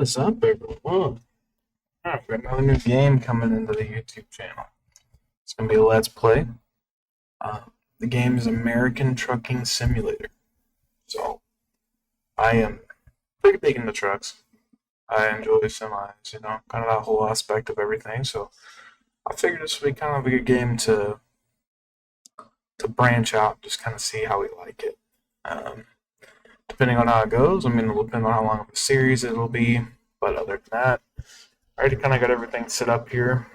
What is up, everyone? Alright, we got another new game coming into the YouTube channel. It's going to be a Let's Play. Uh, the game is American Trucking Simulator. So, I am pretty big into trucks. I enjoy semis, kind of that whole aspect of everything. So, I figured this would be kind of a good game to branch out, just kind of see how we like it. Um, Depending on how it goes, it'll depend on how long of a series it'll be. But other than that, I already kind of got everything set up here.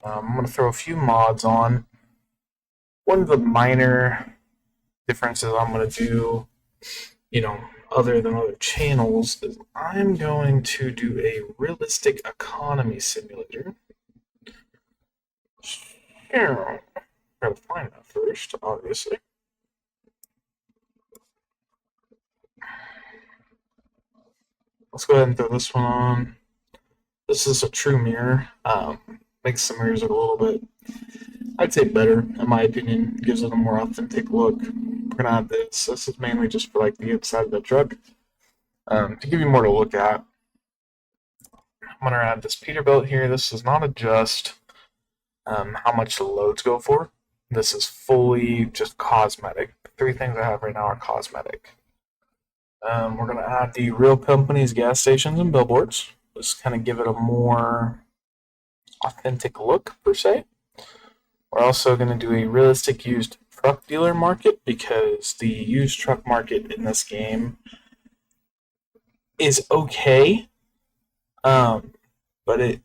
I'm going to throw a few mods on. One of the minor differences I'm going to do, other than other channels, is I'm going to do a realistic economy simulator. Here, gotta find that first, obviously. Let's go ahead and throw this one on. This is a true mirror. Makes the mirrors look a little bit, I'd say, better, in my opinion. Gives it a more authentic look. We're gonna add this. This is mainly just for like the inside of the truck. To give you more to look at. I'm gonna add this Peterbilt here. This does not adjust how much the loads go for. This is fully just cosmetic. The three things I have right now are cosmetic. We're gonna add the real company's gas stations and billboards. Just kind of give it a more authentic look, per se. We're also going to do a realistic used truck dealer market because the used truck market in this game is okay, but you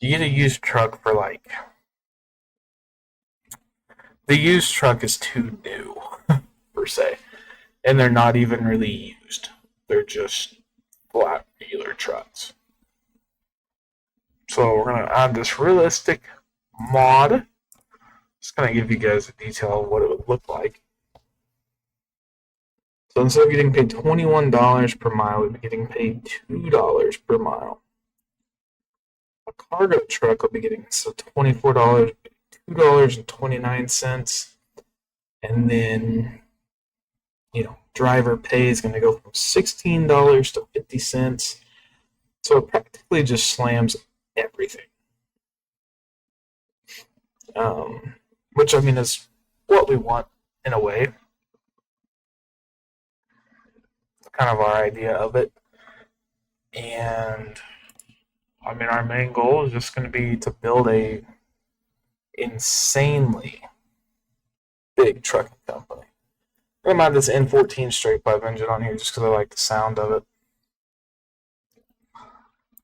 get a used truck for the used truck is too new, per se, and they're not even really used. They're just flat dealer trucks. So we're going to add this realistic mod. Just going to give you guys a detail of what it would look like. So instead of getting paid $21 per mile, we'd be getting paid $2 per mile. A cargo truck will be getting $24, $2.29, and then driver pay is going to go from $16 to 50 cents. So it practically just slams everything. Which is what we want in a way. Kind of our idea of it. And our main goal is just going to be to build a insanely big trucking company. I'm going to add this N14 straight pipe engine on here just because I like the sound of it.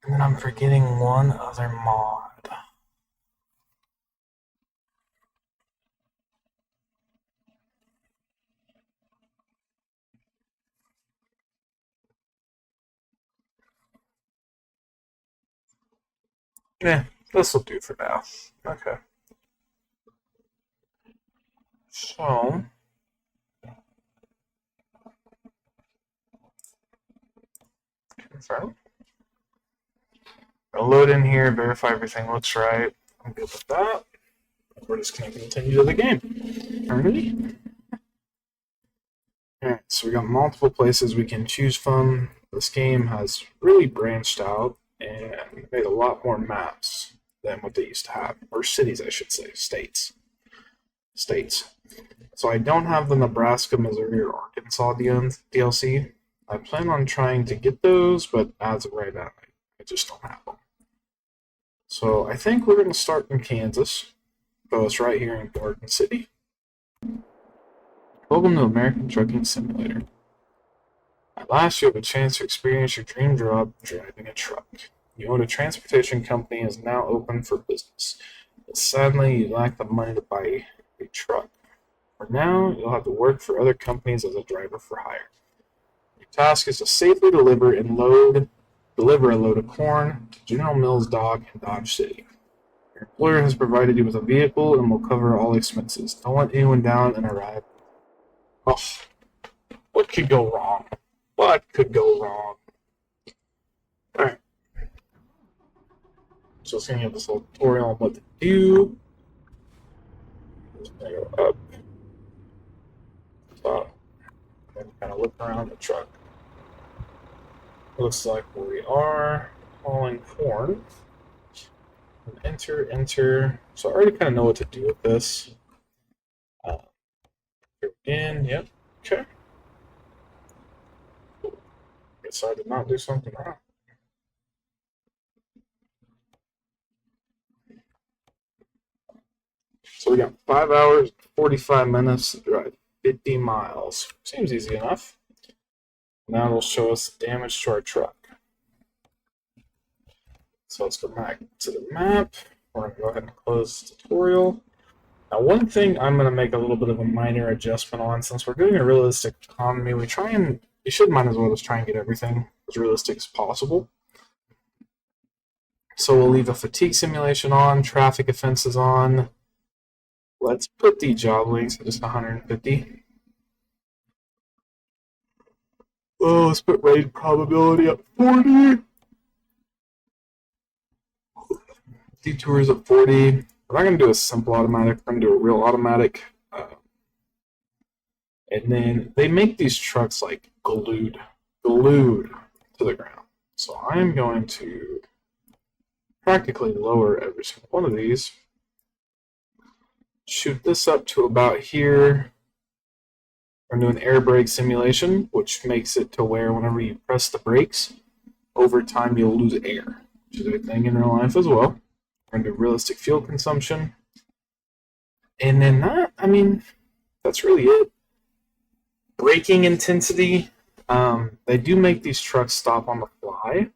And then I'm forgetting one other mod. Yeah, this will do for now. Okay. So, confirm. I'll load in here, verify everything looks right. I'm good with that. We're just going to continue to the game. Ready? Alright, so we got multiple places we can choose from. This game has really branched out and made a lot more maps than what they used to have. Or cities, I should say. States. So I don't have the Nebraska, Missouri, or Arkansas DLC. I plan on trying to get those, but as of right now, I just don't have them. So I think we're going to start in Kansas. So it's right here in Garden City. Welcome to American Trucking Simulator. At last, you have a chance to experience your dream job driving a truck. You own a transportation company and is now open for business. But sadly, you lack the money to buy a truck. For now, you'll have to work for other companies as a driver for hire. Your task is to safely deliver a load of corn to General Mills Dock in Dodge City. Your employer has provided you with a vehicle and will cover all expenses. Don't let anyone down and arrive. Oh, what could go wrong? What could go wrong? Alright. So it's going to have this little tutorial on what to do. Just going to go up, top, and kind of look around the truck. Looks like we are hauling corn. Enter, enter. So I already kind of know what to do with this. Uh, Again, yep. Okay. Guess I did not do something wrong. So we got 5 hours, 45 minutes to drive 50 miles. Seems easy enough. Now it'll show us the damage to our truck. So let's go back to the map. We're going to go ahead and close the tutorial. Now, one thing I'm going to make a little bit of a minor adjustment on, since we're doing a realistic economy, we should might as well just try and get everything as realistic as possible. So we'll leave a fatigue simulation on, traffic offenses on. Let's put the job links at just 150. Oh, let's put raid probability at 40. Detours at 40. We're not going to do a simple automatic. We're going to do a real automatic. And then they make these trucks like glued to the ground. So I'm going to practically lower every single one of these. Shoot this up to about here. We're doing air brake simulation, which makes it to where whenever you press the brakes, over time you'll lose air, which is a thing in real life as well. We're going to do realistic fuel consumption. And then that's really it. Braking intensity. They do make these trucks stop on the fly.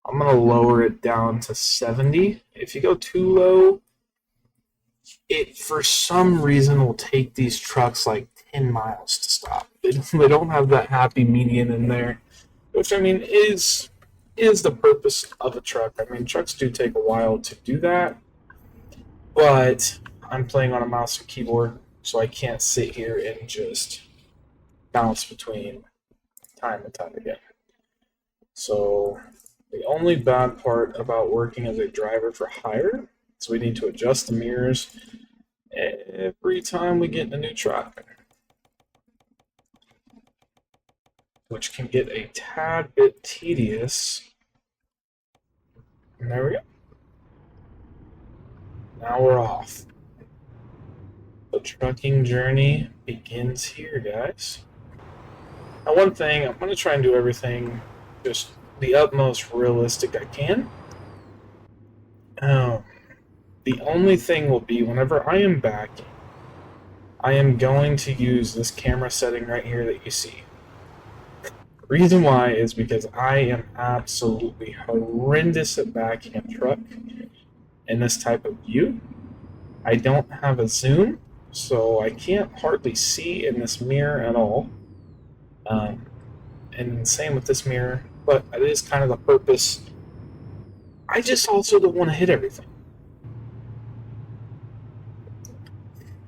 I'm going to lower it down to 70. If you go too low, it for some reason will take these trucks like 10 miles to stop. They don't have that happy median in there, which is the purpose of a truck. Trucks do take a while to do that, but I'm playing on a mouse and keyboard, so I can't sit here and just bounce between time and time again. So the only bad part about working as a driver for hire is we need to adjust the mirrors every time we get in a new truck, which can get a tad bit tedious. And there we go. Now we're off. The trucking journey begins here, guys. Now, one thing, I'm going to try and do everything just the utmost realistic I can. The only thing will be whenever I am backing, I am going to use this camera setting right here that you see. The reason why is because I am absolutely horrendous at backing a truck in this type of view. I don't have a zoom, so I can't hardly see in this mirror at all. And same with this mirror, but it is kind of the purpose. I just also don't want to hit everything.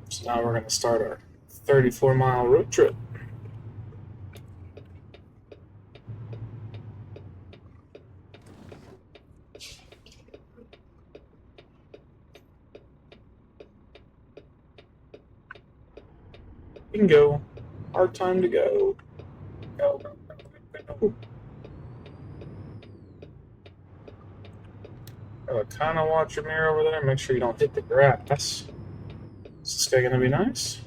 So now we're going to start our 34-mile road trip. We can go. Our time to go. Go, go, go, go. Kind of watch your mirror over there. Make sure you don't hit the grass. Is this guy going to be nice?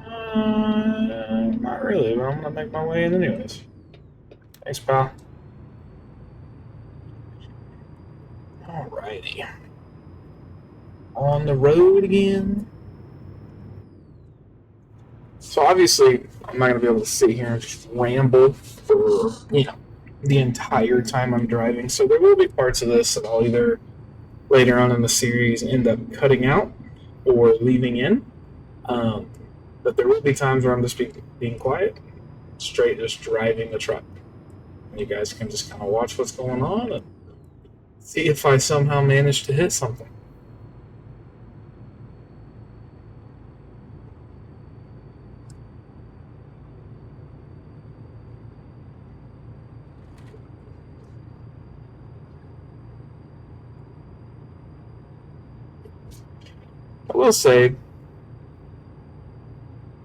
Not really, but I'm going to make my way in anyways. Thanks, pal. Alrighty. On the road again. So obviously, I'm not going to be able to sit here and just ramble for, the entire time I'm driving. So there will be parts of this that I'll either later on in the series end up cutting out or leaving in. But there will be times where I'm just being quiet, straight just driving the truck. And you guys can just kind of watch what's going on and see if I somehow manage to hit something. I will say,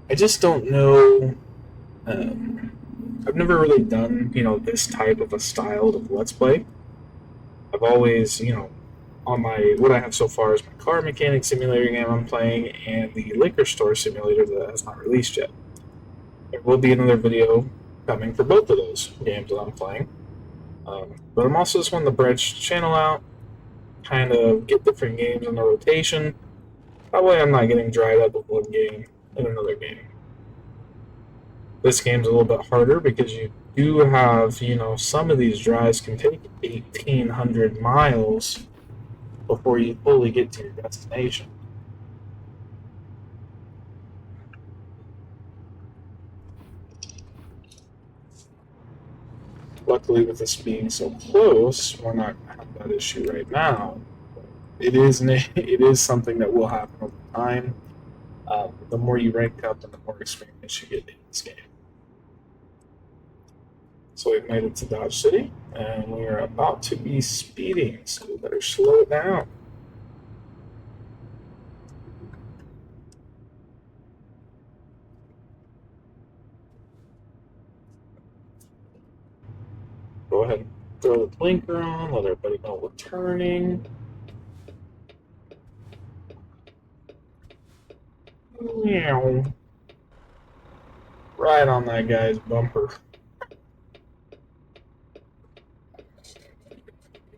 I just don't know I've never really done, this type of a style of Let's Play. I've always, on my what I have so far is my car mechanic simulator game I'm playing and the liquor store simulator that has not released yet. There will be another video coming for both of those games that I'm playing. But I'm also just wanting to branch the channel out, kind of get different games in the rotation. That way I'm not getting dried up with one game and another game. This game's a little bit harder because you do have, some of these drives can take 1,800 miles before you fully get to your destination. Luckily, with this being so close, we're not going to have that issue right now. It is something that will happen over time. The more you rank up and the more experience you get in this game. So we've made it to Dodge City, and we are about to be speeding, so we better slow it down. Go ahead and throw the blinker on, let everybody know we're turning. Meow. Right on that guy's bumper.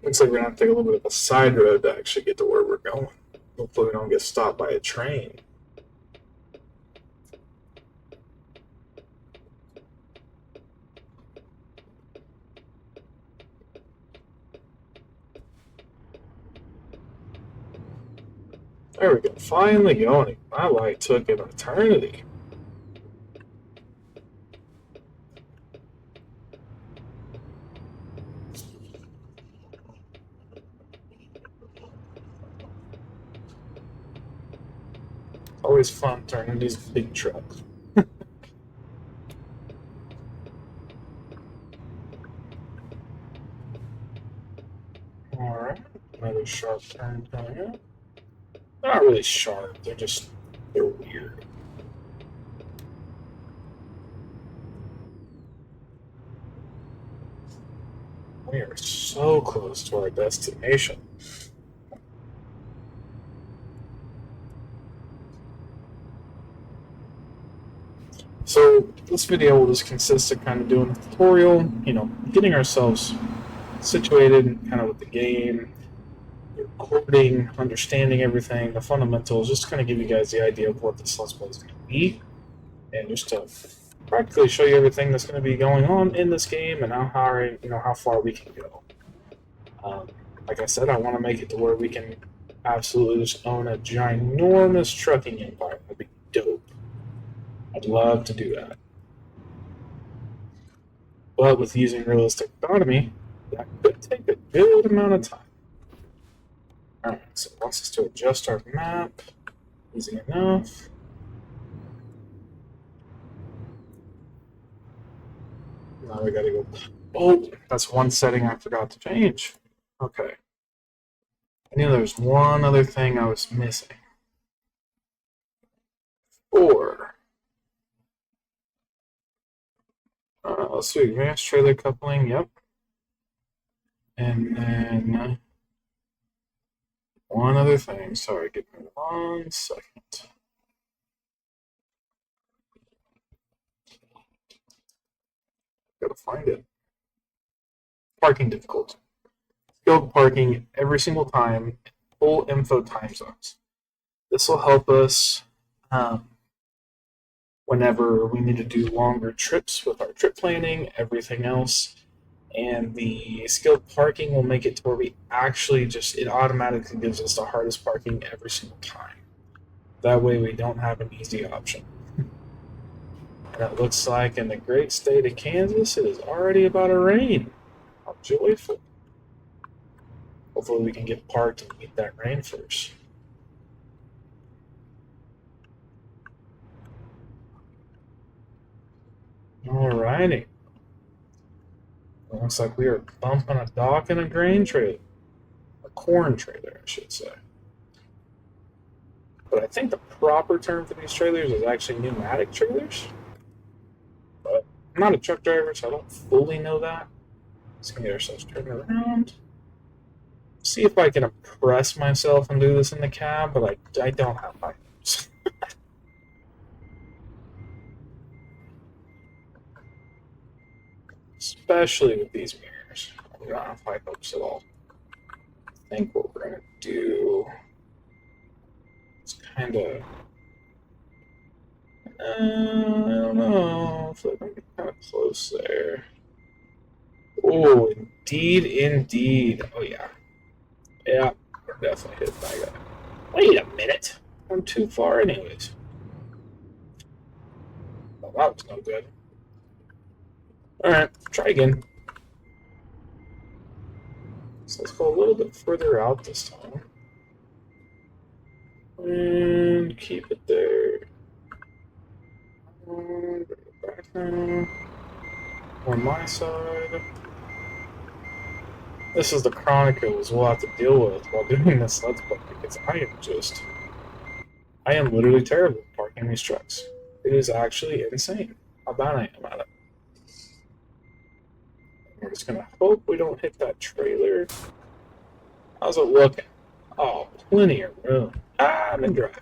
Looks like we're going to have to take a little bit of a side road to actually get to where we're going. Hopefully we don't get stopped by a train. There we go. Finally going. My light took an eternity. Always fun turning these big trucks. Alright, another sharp turn coming up. They're not really sharp, they're weird. We are so close to our destination. So this video will just consist of kind of doing a tutorial, getting ourselves situated kind of with the game, recording, understanding everything, the fundamentals, just to kind of give you guys the idea of what this Let's Play is going to be, and just to practically show you everything that's going to be going on in this game and how far we can go. Like I said, I want to make it to where we can absolutely just own a ginormous trucking empire. That'd be dope. I'd love to do that. But with using realistic economy, that could take a good amount of time. Alright, so it wants us to adjust our map. Easy enough. Now we gotta go. Oh, that's one setting I forgot to change. Okay. I knew there was one other thing I was missing. 4. Let's do advanced trailer coupling. Yep. And then one other thing. Sorry, give me 1 second. Gotta find it. Parking difficulty. Skilled parking every single time. Full info time zones. This will help us whenever we need to do longer trips with our trip planning, everything else. And the skilled parking will make it to where we actually it automatically gives us the hardest parking every single time. That way we don't have an easy option. And it looks like in the great state of Kansas, it is already about to rain. How joyful. Hopefully we can get parked and beat that rain first. Alrighty. It looks like we are bumping a dock and a grain trailer. A corn trailer, I should say. But I think the proper term for these trailers is actually pneumatic trailers. But I'm not a truck driver, so I don't fully know that. Let's get ourselves turned around. See if I can impress myself and do this in the cab, but I don't have my hopes. Especially with these mirrors. I don't have high hopes at all. I think what we're going to do is kind of... I don't know. I feel like I'm kind of close there. Oh, indeed, indeed. Oh, yeah. Yeah, we're definitely hit by that. Wait a minute. I'm too far anyways. Well, that was no good. Alright, try again. So let's go a little bit further out this time. And keep it there. Bring it back now. On my side. This is the Chronicles we'll have to deal with while doing this Let's Play, because I am literally terrible at parking these trucks. It is actually insane how bad I am at it. We're just gonna hope we don't hit that trailer. How's it looking? Oh, plenty of room. I'm in drive.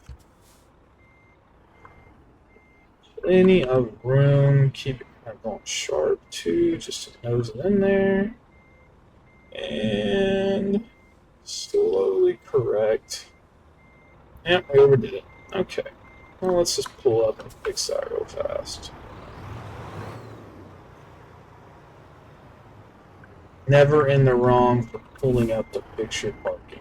Plenty of room. Keep it kind of going sharp too, just to nose it in there. And slowly correct. Yep, I overdid it. Okay. Well, let's just pull up and fix that real fast. Never in the wrong for pulling up to fix your parking.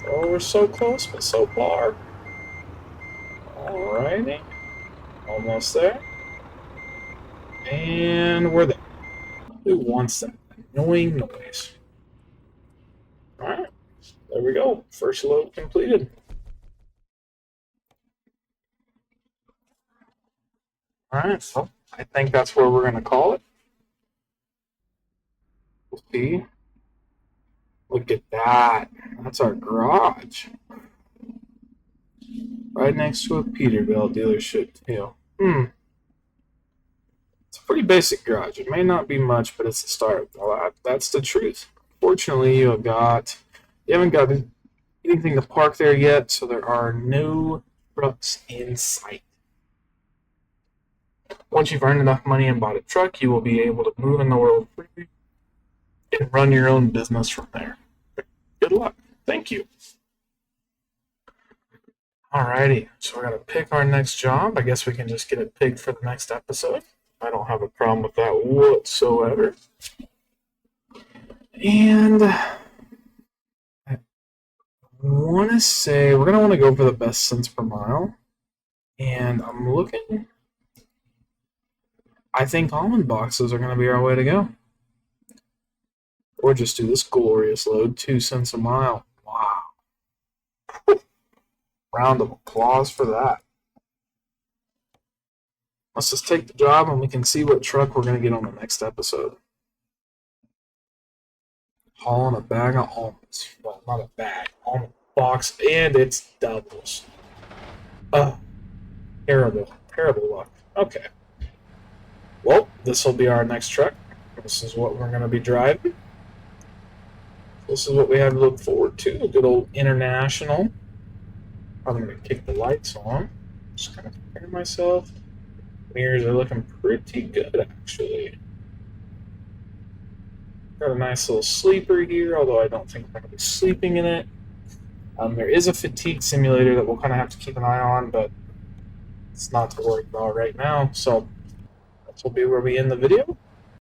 Oh, we're so close, but so far. Alrighty. Almost there. And we're there. Who wants that annoying noise? Alright. There we go. First load completed. Alright, so I think that's where we're going to call it. We'll see. Look at that. That's our garage. Right next to a Peterbilt dealership, too. It's a pretty basic garage. It may not be much, but it's a start. Well, that's the truth. Fortunately, you haven't got anything to park there yet, so there are no trucks in sight. Once you've earned enough money and bought a truck, you will be able to move in the world freely and run your own business from there. Good luck. Thank you. Alrighty, so we're going to pick our next job. I guess we can just get it picked for the next episode. I don't have a problem with that whatsoever. And I want to say we're going to want to go for the best cents per mile. And I'm looking. I think almond boxes are going to be our way to go. Or just do this glorious load, 2 cents a mile. Wow. Round of applause for that. Let's just take the job and we can see what truck we're going to get on the next episode. Hauling a bag of almonds. Well, not a bag, almond box, and it's doubles. Oh, terrible, terrible luck. Okay. Well, this will be our next truck. This is what we're going to be driving. This is what we have to look forward to. A good old International. I'm going to kick the lights on. Just kind of prepare myself. Mirrors are looking pretty good, actually. Got a nice little sleeper here, although I don't think we're going to be sleeping in it. There is a fatigue simulator that we'll kind of have to keep an eye on, but it's not to worry about right now. So this will be where we end the video.